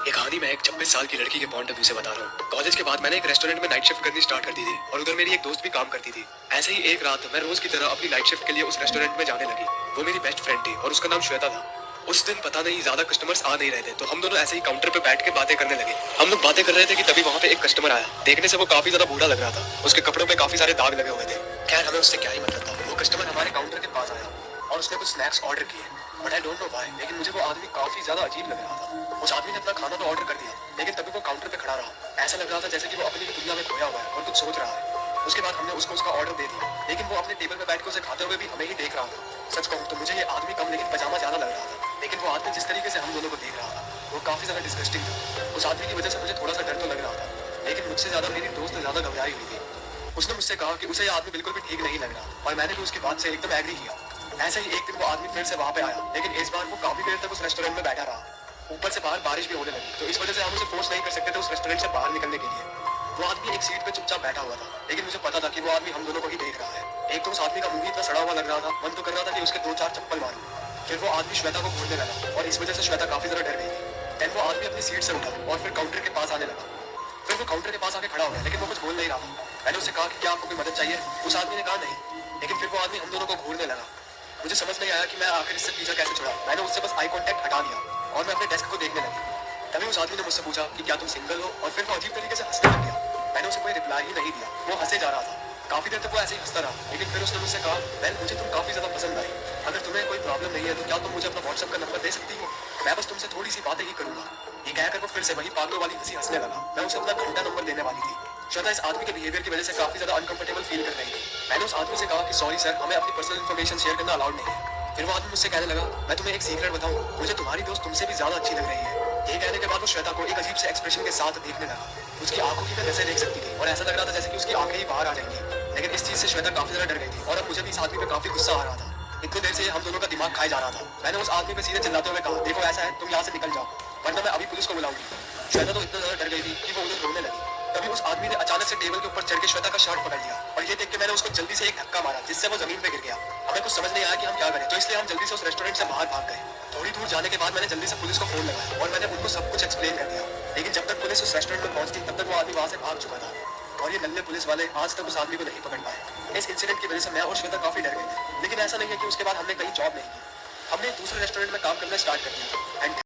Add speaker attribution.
Speaker 1: ये कहानी मैं एक 26 साल की लड़की के पॉइंट ऑफ व्यू से बता रहा हूँ। कॉलेज के बाद मैंने एक रेस्टोरेंट में नाइट शिफ्ट करनी स्टार्ट कर दी थी और उधर मेरी एक दोस्त भी काम करती थी। ऐसे ही एक रात मैं रोज की तरह अपनी नाइट शिफ्ट के लिए उस रेस्टोरेंट में जाने लगी। वो मेरी बेस्ट फ्रेंड थी और उसका नाम श्वेता था। उस दिन पता नहीं ज्यादा कस्टमर्स आ नहीं रहे थे, तो हम दोनों ऐसे ही काउंटर पे बैठ के बातें करने लगे। हम लोग बातें कर रहे थे कि तभी वहाँ पे एक कस्टमर आया। देखने से वो काफी ज्यादा बूढ़ा लग रहा था। उसके कपड़ों पे काफी सारे दाग लगे हुए थे। खैर, हमें उससे क्या ही मतलब था। वो कस्टमर हमारे काउंटर के पास आया और उसने कुछ स्नैक्स ऑर्डर किए, but I don't know why, लेकिन मुझे वो आदमी काफी ज्यादा अजीब लग रहा था। उस आदमी ने अपना खाना तो ऑर्डर कर दिया, लेकिन तभी वो काउंटर पे खड़ा रहा। ऐसा लग रहा था जैसे कि वो अपनी ही दुनिया में खोया हुआ है और कुछ सोच रहा है। उसके बाद हमने उसको उसका ऑर्डर दे दिया, लेकिन वो अपने टेबल पे बैठ के उसे खाते हुए भी हमें ही देख रहा था। सच कहूँ तो मुझे ये आदमी कम लेकिन पजामा ज्यादा लग रहा था, लेकिन वो आदमी जिस तरीके से हम दोनों को देख रहा था वो काफी ज्यादा डिस्गस्टिंग था। उस आदमी की वजह से मुझे थोड़ा सा डर तो लग रहा था, लेकिन मुझसे ज्यादा मेरी दोस्त ज्यादा घबराई हुई थी। उसने मुझसे कहा कि उसे ये आदमी बिल्कुल भी ठीक नहीं लग रहा और मैंने भी उसकी बात से एकदम एग्री किया। ऐसे ही एक दिन वो आदमी फिर से वहाँ पे आया, लेकिन इस बार वो काफी देर तक उस रेस्टोरेंट में बैठा रहा। ऊपर से बाहर बारिश भी होने लगी, तो इस वजह से हम उसे फोर्स नहीं कर सकते थे उस रेस्टोरेंट से बाहर निकलने के लिए। वो आदमी एक सीट पे चुपचाप बैठा हुआ था, लेकिन मुझे पता था कि वो आदमी हम दोनों को ही देख रहा है। एक तो उस आदमी का मुंह इतना सड़ा हुआ लग रहा था, मन तो कर रहा था कि उसके दो चार चप्पल मारूं। फिर वो आदमी श्वेता को घूरने लगा और इस वजह से श्वेता काफी ज्यादा डर गई थी। देन वो आदमी अपनी सीट से उठा और फिर काउंटर के पास आने लगा। फिर वो काउंटर के पास आके खड़ा हो गया, लेकिन वो कुछ बोल नहीं रहा था। मैंने उससे कहा कि क्या आपको कोई मदद चाहिए? उस आदमी ने कहा नहीं, लेकिन फिर वो आदमी हम दोनों को घूरने लगा। मुझे समझ नहीं आया कि मैं आखिर इससे पीछा कैसे छुड़ा। मैंने उससे बस आई कांटेक्ट हटा दिया और मैं अपने डेस्क को देखने लगी। तभी उस आदमी ने मुझसे पूछा कि क्या तुम सिंगल हो, और फिर वो अजीब तरीके से हंसने लग गया। मैंने उसे कोई रिप्लाई ही नहीं दिया। वो हंसे जा रहा था। काफी देर तक वो ऐसे ही हंसता रहा, लेकिन फिर उसने मुझसे कहा, वेल, मुझे तुम काफी ज्यादा पसंद आई। अगर तुम्हें कोई प्रॉब्लम नहीं है तो क्या तुम मुझे अपना व्हाट्सएप का नंबर दे सकती हो? मैं बस तुमसे थोड़ी सी बातें ही करूंगा। ये कहकर वो फिर से वही पागलों वाली हंसी हंसने लगा। मैं उसे अपना घंटा नंबर देने वाली थी। श्वेता इस आदमी के बिहेवियर की वजह से काफी ज्यादा अनकंफर्टेबल फील कर रही थी। मैंने उस आदमी से कहा कि सॉरी सर, हमें अपनी पर्सनल इन्फॉर्मेशन शेयर करना अलाउड नहीं है। फिर वो आदमी मुझसे कहने लगा, मैं तुम्हें एक सीक्रेट बताऊं, मुझे तुम्हारी दोस्त तुमसे भी ज्यादा अच्छी लग रही है। ये कहने के बाद वो श्वेता को एक अजीब से एक्सप्रेशन के साथ देखने लगा। उसकी आंखों की मैं नसें देख सकती थी और ऐसा लग रहा था जैसे कि उसकी आंखें ही बाहर आ जाएंगी। लेकिन इस चीज से श्वेता काफी ज्यादा डर गई थी और अब मुझे भी इस आदमी पे काफी गुस्सा आ रहा था। इतनी देर से हम दोनों का दिमाग खाए जा रहा था। मैंने उस आदमी पे सीधे चिल्लाते हुए कहा, देखो ऐसा है, तुम यहाँ से निकल जाओ, वरना मैं अभी पुलिस को बुलाऊंगी। श्वेता तो इतना ज्यादा डर गई थी कि वो उधर रोने लगी। तभी उस आदमी ने अचानक से टेबल के ऊपर चढ़ के श्वेता का शर्ट पकड़ लिया और ये देख के मैंने उसको जल्दी से एक धक्का मारा, जिससे वो जमीन पे गिर गया। हमें कुछ समझ नहीं आया कि हम क्या करें, तो इसलिए हम जल्दी से उस रेस्टोरेंट से बाहर भाग गए। थोड़ी दूर जाने के बाद मैंने जल्दी से पुलिस को फोन लगाया और मैंने उनको सब कुछ एक्सप्लेन कर दिया। लेकिन जब तक पुलिस उस रेस्टोरेंट में पहुंचती तब तक वो आदमी वहां से भाग चुका था और ये नल्ले पुलिस वाले आज तक उस आदमी को नहीं पकड़ पाए। इस इंसिडेंट की वजह से मैं और श्वेता काफी डर गए थे, लेकिन ऐसा नहीं है कि उसके बाद हमने कहीं जॉब नहीं की। हमने दूसरे रेस्टोरेंट में काम करना स्टार्ट कर दिया एंड